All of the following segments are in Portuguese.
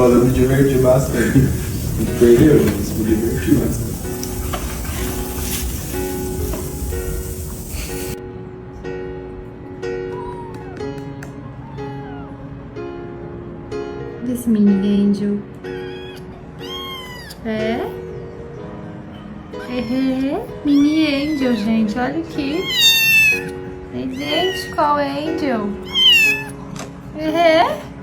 escola eu me diverti bastante. Me perdeu, mas me diverti bastante. Desse mini angel. É? Mini angel, gente. Olha aqui. É idêntico ao angel. É.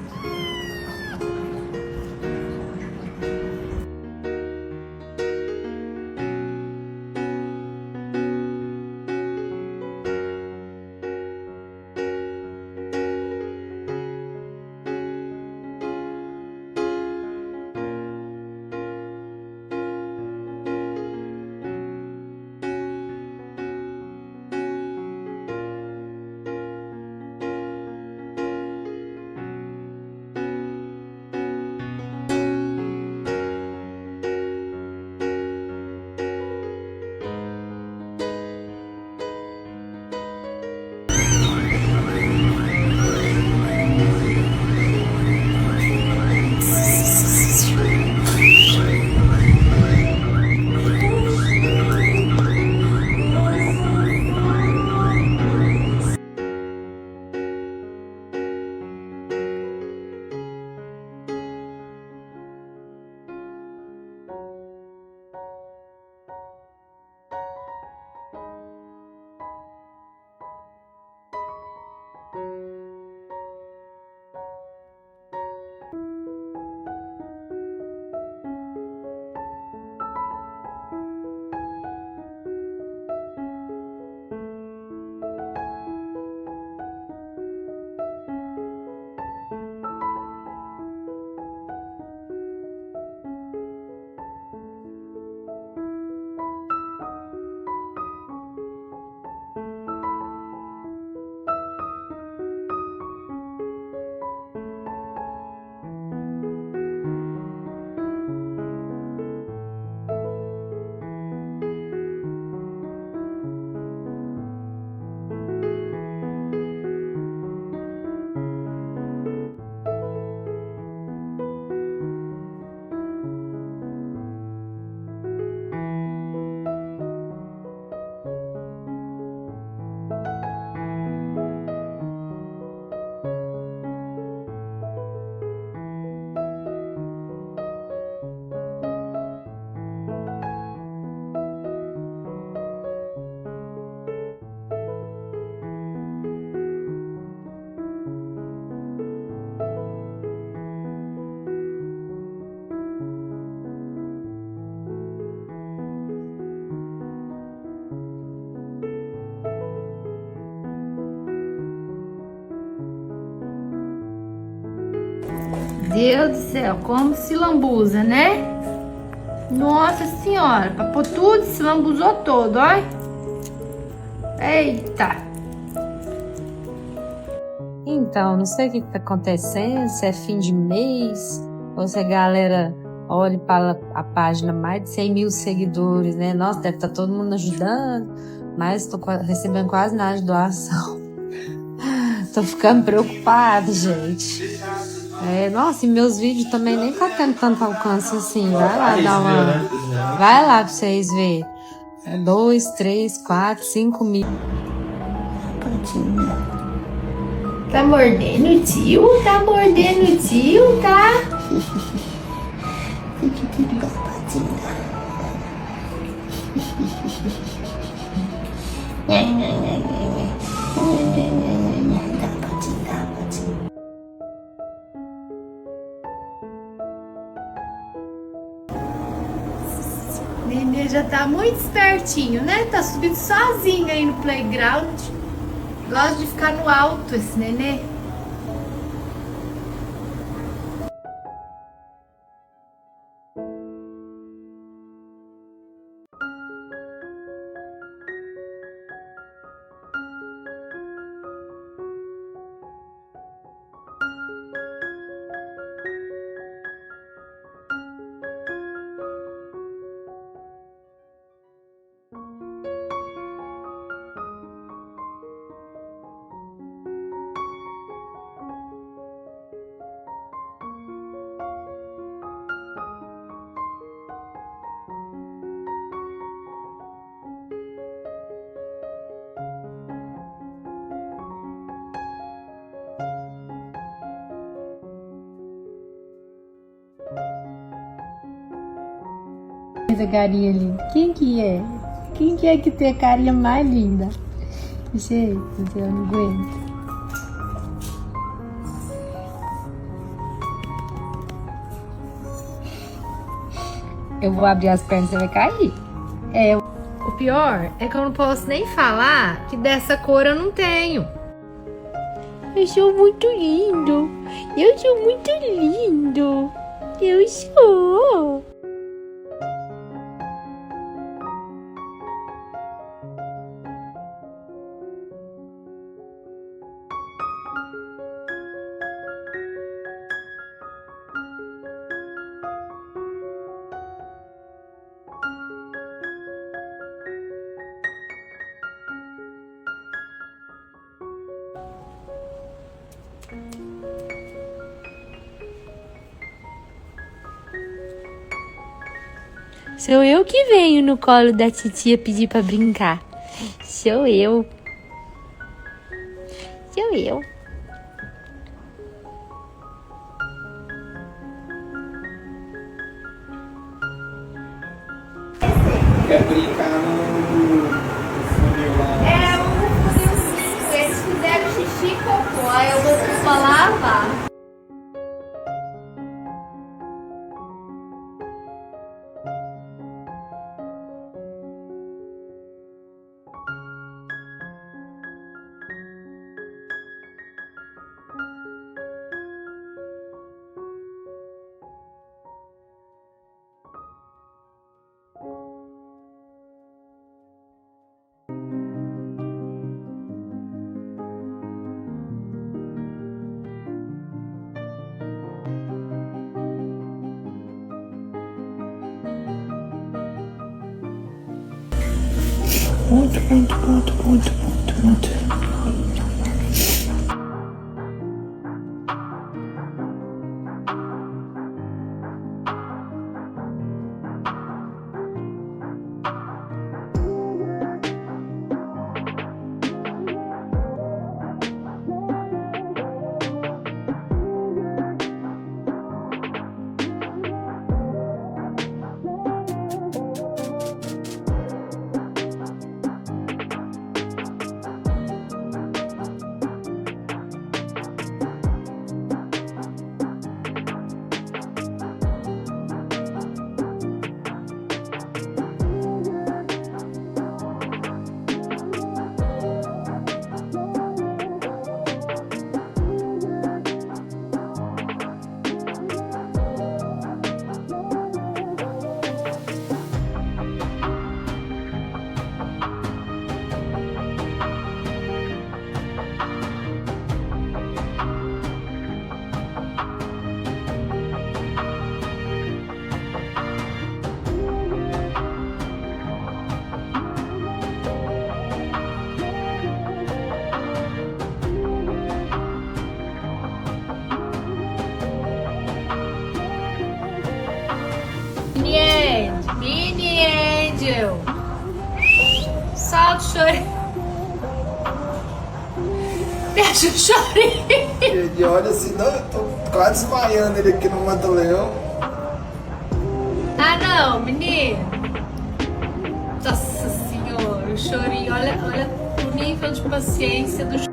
Deus do céu, como se lambuza, né? Nossa senhora, pra pôr tudo, se lambuzou todo, ó. Eita! Então, não sei o que tá acontecendo, se é fim de mês, ou se a galera olha para a página mais de 100 mil seguidores, né? Nossa, deve estar todo mundo ajudando, mas tô recebendo quase nada de doação. Tô ficando preocupada, gente. Nossa, e meus vídeos também nem tá tendo tanto alcance assim. Vai lá dar uma... Vai lá pra vocês verem. 2, 3, 4, 5 mil. Tá mordendo o tio? Tá mordendo o tio, tá? Nenê já tá muito espertinho, né? Tá subindo sozinho aí no playground. Gosta de ficar no alto esse nenê. Essa carinha linda. Quem que é? Quem que é que tem a carinha mais linda? Gente, eu não aguento. Eu vou abrir as pernas e você vai cair. O pior é que eu não posso nem falar que dessa cor eu não tenho. Eu sou muito lindo. Eu sou muito lindo. Eu sou. Sou eu que venho no colo da titia pedir pra brincar. Sou eu. Sou eu. Quer brincar no funil lá? É um funilzinho. Eles fizeram xixi e cocô. Aí eu vou pra lavar. Muito. Mini Angel. Solta o chorinho. Deixa o chorinho. Ele olha assim, não, eu tô quase desmaiando ele aqui no Mata-Leão. Ah, não, menino. Nossa senhora, o chorinho. Olha o nível de paciência do chorinho.